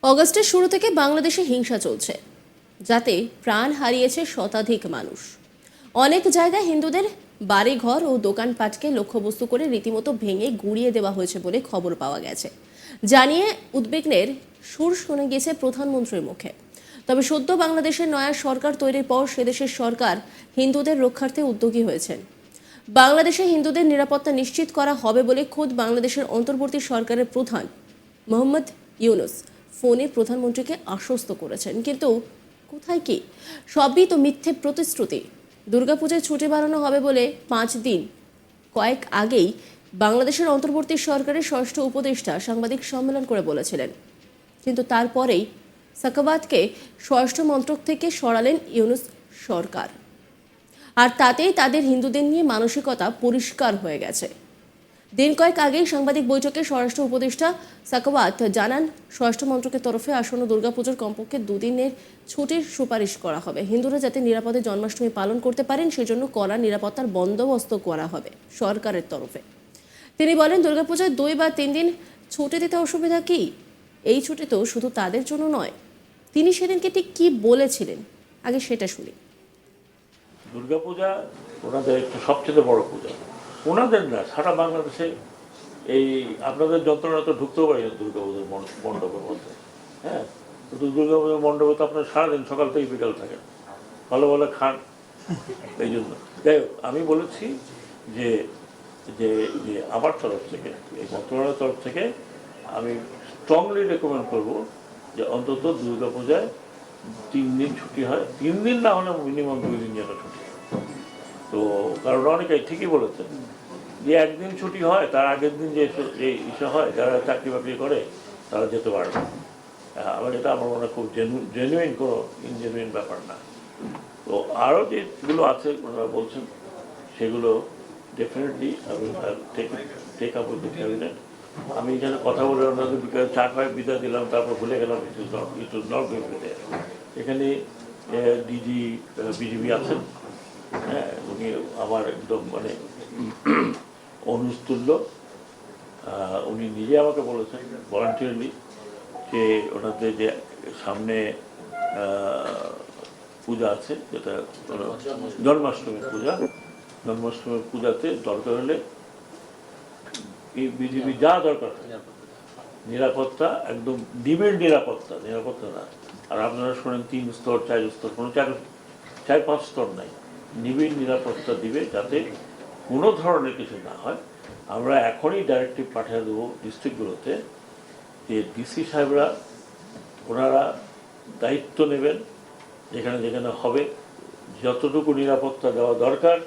অগস্টের শুরু থেকে বাংলাদেশে হিংসা চলছে, যাতে প্রাণ হারিয়েছে শতাধিক মানুষ। অনেক জায়গায় হিন্দুদের বাড়িঘর ও দোকানপাটকে লক্ষ্যবস্তু করে রীতিমতো ভেঙে গুঁড়িয়ে দেওয়া হয়েছে বলে খবর পাওয়া গেছে। জানিয়ে উদ্বিগ্নের সুর শোনা গিয়েছে প্রধানমন্ত্রীর মুখে। তবে সদ্য বাংলাদেশের নয়া সরকার তৈরির পর সেদেশের সরকার হিন্দুদের রক্ষার্থে উদ্যোগী হয়েছেন। বাংলাদেশে হিন্দুদের নিরাপত্তা নিশ্চিত করা হবে বলে খোদ বাংলাদেশের অন্তর্বর্তী সরকারের প্রধান মোহাম্মদ ইউনুস ফোনে প্রধানমন্ত্রীকে আশ্বস্ত করেছেন। কিন্তু কোথায় কি? সবই তো মিথ্যে প্রতিশ্রুতি। দুর্গাপূজায় ছুটি বাড়ানো হবে বলে 5 দিন কয়েক আগেই বাংলাদেশের অন্তর্বর্তী সরকারের ষষ্ঠ উপদেষ্টা সাংবাদিক সম্মেলন করে বলেছিলেন। কিন্তু তারপরেই সাকাওয়াতকে স্বরাষ্ট্র মন্ত্রক থেকে সরালেন ইউনুস সরকার। আর তাতেই তাদের হিন্দুদের নিয়ে মানসিকতা পরিষ্কার হয়ে গেছে। দিন কয়েক আগেই সাংবাদিক বৈঠকে স্বরাষ্ট্র উপদেষ্টা সাকাওয়াত জানান, স্বরাষ্ট্র মন্ত্রকের তরফে আসন্ন দুর্গাপুজোর কমপক্ষে 2 দিনের ছুটির সুপারিশ করা হবে। হিন্দুরা যাতে নিরাপদে জন্মাষ্টমী পালন করতে পারেন সেজন্য কড়া নিরাপত্তার বন্দোবস্ত করা হবে সরকারের তরফে। তিনি বলেন, দুর্গাপূজায় 2 বা 3 দিন ছুটি দিতে অসুবিধা কি? এই ছুটি তো শুধু তাদের জন্য নয়। তিনি সেদিনকে ঠিক কি বলেছিলেন, আগে সেটা শুনি। দুর্গাপূজা ওনাদের একটা সবচেয়ে বড় পূজা, ওনাদের না সারা বাংলাদেশে। এই আপনাদের যন্ত্রণা তো ঢুকতেও পারি না দুর্গাপূজার মণ্ডপের মধ্যে। হ্যাঁ, কিন্তু দুর্গাপূজার মণ্ডপে তো আপনার সারাদিন সকাল থেকে বিকাল থাকেন, ভালো ভালো খান। এই জন্য যাই হোক, আমি বলেছি যে যে যে আমার তরফ থেকে, এই মন্ত্রণালয়ের তরফ থেকে আমি স্ট্রংলি রেকমেন্ড করবো যে অন্তত দুর্গাপূজায় 3 দিন ছুটি হয়। 3 দিন না হলে মিনিমাম 2 দিন যেন ছুটি। তো কারণ অনেকে ঠিকই বলেছেন যে একদিন ছুটি হয়, তার আগের দিন যে ইস্যু হয়, যারা চাকরি বাকরি করে তারা যেতে পারবে। আমার এটা আমার মনে হয় খুব জেনুইন, কোনো ইনজেনুইন ব্যাপার না। তো আরও যেগুলো আছে ওনারা বলছেন সেগুলো ডেফিনেটলি আমি take up with the cabinet. আমি এখানে কথা বলে ওনাদের বিকালে চা খায় বিদায় দিলাম, তারপর ভুলে গেলাম। It was not going to there. এখানে ডিজি বিজিবি আছেন, হ্যাঁ, উনি আমার একদম মানে অনুস্তুল্য। উনি নিজে আমাকে বলেছেন ভলান্টিয়ারলি যে ওনাদের যে সামনে পূজা আছে, যেটা জন্মাষ্টমীর পূজাতে দরকার হলে বিজেপি যা দরকার নিরাপত্তা, একদম নিবিড় নিরাপত্তা না। আর আপনারা শোনেন 3 স্তর 4 স্তর, কোনো 4-5 স্তর নাই। নিবিড় নিরাপত্তা দিবে যাতে কোনো ধরনের কিছু না হয়। আমরা এখনই ডাইরেক্টিভ পাঠিয়ে দেবো ডিস্ট্রিক্টগুলোতে যে ডিসি সাহেবরা ওনারা দায়িত্ব নেবেন, যেখানে যেখানে হবে যতটুকু নিরাপত্তা দেওয়া দরকার।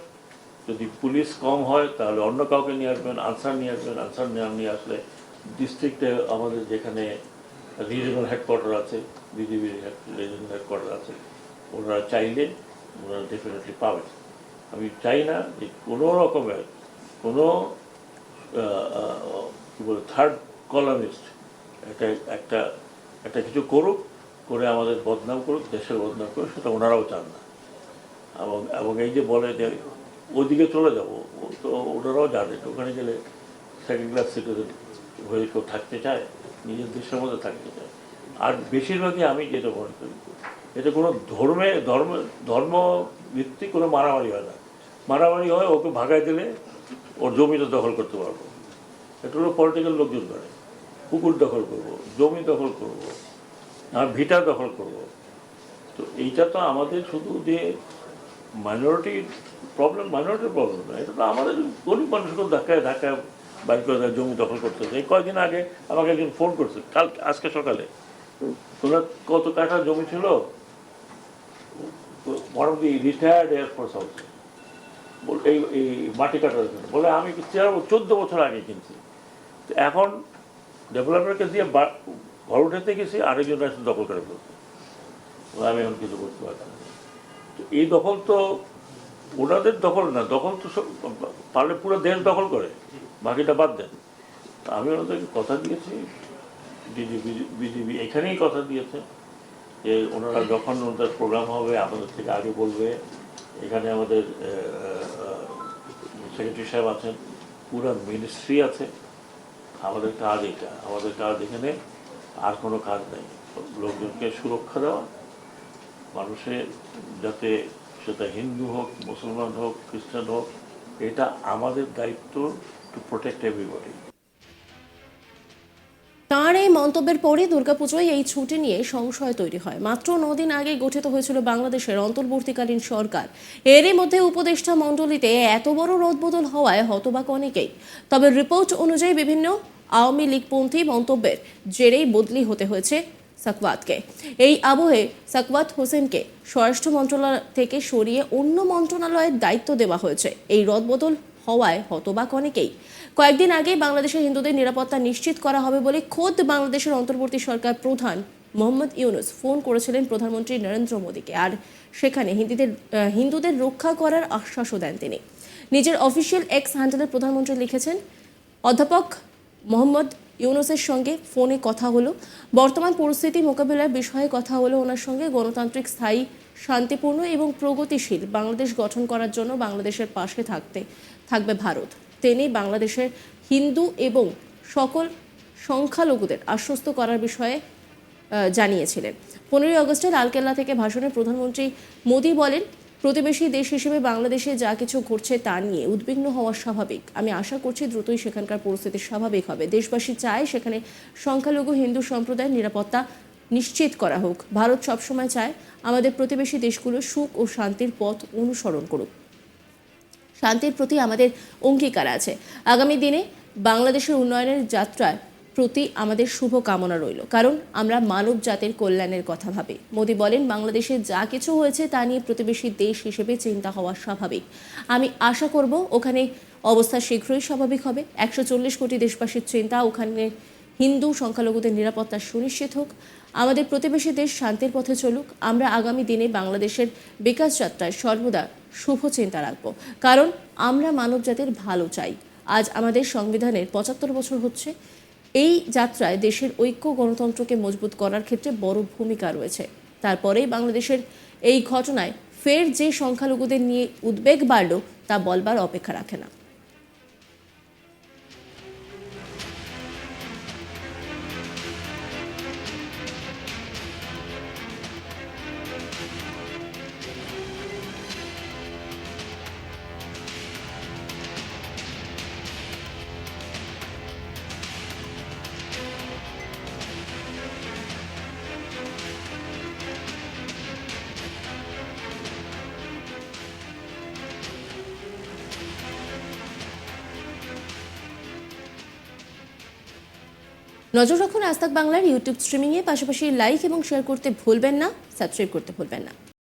যদি পুলিশ কম হয় তাহলে অন্য কাউকে নিয়ে আসবেন, আনসার নিয়ে আসলে ডিস্ট্রিক্টে আমাদের যেখানে রিজনাল হেডকোয়ার্টার আছে, বিজিবির রিজনাল হেডকোয়ার্টার আছে, ওনারা চাইলে ওনারা ডেফিনেটলি পাবেন। আমি চাই না যে কোনো রকমের কোনো কী বলে থার্ড কলামিস্ট একটা কিছু করুক, করে আমাদের বদনাম করুক, দেশের বদনাম করুক, সেটা ওনারাও চান না। এবং এই যে বলে যে ওদিকে চলে যাবো, তো ওনারাও জানে ওখানে গেলে সেকেন্ড ক্লাস সিটিজেন হয়ে কেউ থাকতে চায়, নিজের দেশের মধ্যে থাকতে চায়। আর বেশিরভাগই আমি যেটা মনে করি, এটা কোনো ধর্মভিত্তিক কোনো মারামারি হয় না। মারামারি হয় ওকে ভাগায় দিলে ওর জমিটা দখল করতে পারবো। এটা হলো পলিটিক্যাল লোকজন করে, পুকুর দখল করব, জমি দখল করব, আর ভিটা দখল করব। তো এইটা তো আমাদের শুধু যে মাইনরিটির প্রবলেম না, এটা তো আমাদের গরিব মানুষকেও ধাক্কায় বাইক করে জমি দখল করতে হচ্ছে। এই কয়েকদিন আগে আমাকে একজন ফোন করছে, আজকে সকালে, তোমরা কত কাঠা জমি ছিল one of the retired air force house, এই মাটি কাটার জন্য। বলে আমি 14 বছর আগে কিনছি, তো এখন ডেভেলপারকে দিয়ে ঘর উঠাতে গেছি, আরেকজন এসে দখল করে ফেলছে। আমি এখন কিছু করতে পারছি না। তো এই দখল তো ওনাদের দখল না, দখল তো পারলে পুরো দেশ দখল করে, বাকিটা বাদ দেন। আমি ওনাদেরকে কথা দিয়েছি, বিজেপি এখানেই কথা দিয়েছে যে ওনারা যখন ওনাদের প্রোগ্রাম হবে আমাদের থেকে আগে বলবে। এখানে আমাদের সেক্রেটারি সাহেব আছেন, পুরো মিনিস্ট্রি আছে। আমাদের কাজ এখানে আর কোনো কাজ নেই। লোকজনকে সুরক্ষা দেওয়া, মানুষের যাতে সেটা হিন্দু হোক, মুসলমান হোক, খ্রিস্টান হোক, এটা আমাদের দায়িত্ব টু প্রোটেক্ট এভরিবডি। তাঁর এই মন্তব্যের পরে দুর্গাপুজোয় এই ছুটি নিয়ে সংশয় তৈরি হয়। মাত্র 9 দিন আগে গঠিত হয়েছিল বাংলাদেশের অন্তর্বর্তীকালীন সরকার। এরই মধ্যে উপদেষ্টা মণ্ডলীতে এত বড় রদবদল হওয়ায় হতবাক অনেকেই। তবে রিপোর্ট অনুযায়ী বিভিন্ন আওয়ামী লীগপন্থী মন্তব্যের জেরেই বদলি হতে হয়েছে সাকওয়াতকে। এই আবহে সাকওয়াত হোসেনকে স্বরাষ্ট্র মন্ত্রণালয় থেকে সরিয়ে অন্য মন্ত্রণালয়ের দায়িত্ব দেওয়া হয়েছে। এই রদবদল হওয়ায় হতবাক অনেকেই। কয়েকদিন আগে বাংলাদেশের হিন্দুদের নিরাপত্তা নিশ্চিত করা হবে বলে খোদ বাংলাদেশের অন্তর্বর্তী সরকার প্রধান মোহাম্মদ ইউনুস ফোন করেছিলেন প্রধানমন্ত্রী নরেন্দ্র মোদীকে, আর সেখানে হিন্দুদের রক্ষা করার আশ্বাসও দেন তিনি। নিজের অফিসিয়াল এক্স হ্যান্ডেলে প্রধানমন্ত্রী লিখেছেন, অধ্যাপক মোহাম্মদ ইউনুসের সঙ্গে ফোনে কথা হলো, বর্তমান পরিস্থিতি মোকাবিলার বিষয়ে কথা হলো ওনার সঙ্গে। গণতান্ত্রিক, স্থায়ী, শান্তিপূর্ণ এবং প্রগতিশীল বাংলাদেশ গঠন করার জন্য বাংলাদেশের পাশে থাকবে ভারত। তিনি বাংলাদেশের হিন্দু এবং সকল সংখ্যালঘুদের আশ্বস্ত করার বিষয়ে জানিয়েছিলেন। 15 আগস্টে লালকেল্লা থেকে ভাষণে প্রধানমন্ত্রী মোদী বলেন, প্রতিবেশী দেশ হিসেবে বাংলাদেশে যা কিছু ঘটছে তা নিয়ে উদ্বিগ্ন হওয়া স্বাভাবিক। আমি আশা করছি দ্রুতই সেখানকার পরিস্থিতি স্বাভাবিক হবে। দেশবাসী চায় সেখানে সংখ্যালঘু হিন্দু সম্প্রদায়ের নিরাপত্তা নিশ্চিত করা হোক। ভারত সবসময় চায় আমাদের প্রতিবেশী দেশগুলো সুখ ও শান্তির পথ অনুসরণ করুক। শান্তির প্রতি আমাদের অঙ্গীকার আছে। আগামী দিনে বাংলাদেশের উন্নয়নের যাত্রার প্রতি আমাদের শুভ কামনা রইল, কারণ আমরা মানব জাতির কল্যাণের কথা ভাবি। মোদী বলেন, বাংলাদেশে যা কিছু হয়েছে তা নিয়ে প্রতিবেশী দেশ হিসেবে চিন্তা হওয়া স্বাভাবিক। আমি আশা করব ওখানে অবস্থা শীঘ্রই স্বাভাবিক হবে। 140 কোটি দেশবাসীর চিন্তা ওখানে হিন্দু সংখ্যালঘুদের নিরাপত্তা সুনিশ্চিত হোক। আমাদের প্রতিবেশী দেশ শান্তির পথে চলুক। আমরা আগামী দিনে বাংলাদেশের বিকাশ যাত্রায় সর্বদা শুভ চিন্তা রাখব, কারণ আমরা মানব জাতির ভালো চাই। আজ আমাদের সংবিধানের 75 বছর হচ্ছে। এই যাত্রায় দেশের ঐক্য, গণতন্ত্রকে মজবুত করার ক্ষেত্রে বড় ভূমিকা রয়েছে। তারপরেই বাংলাদেশের এই ঘটনায় ফের যে সংখ্যালঘুদের নিয়ে উদ্বেগ বাড়ল তা বলবার অপেক্ষা রাখে না। নজর রাখুন আজ তাক বাংলার ইউটিউব স্ট্রিমিংয়ে। পাশাপাশি লাইক এবং শেয়ার করতে ভুলবেন না, সাবস্ক্রাইব করতে ভুলবেন না।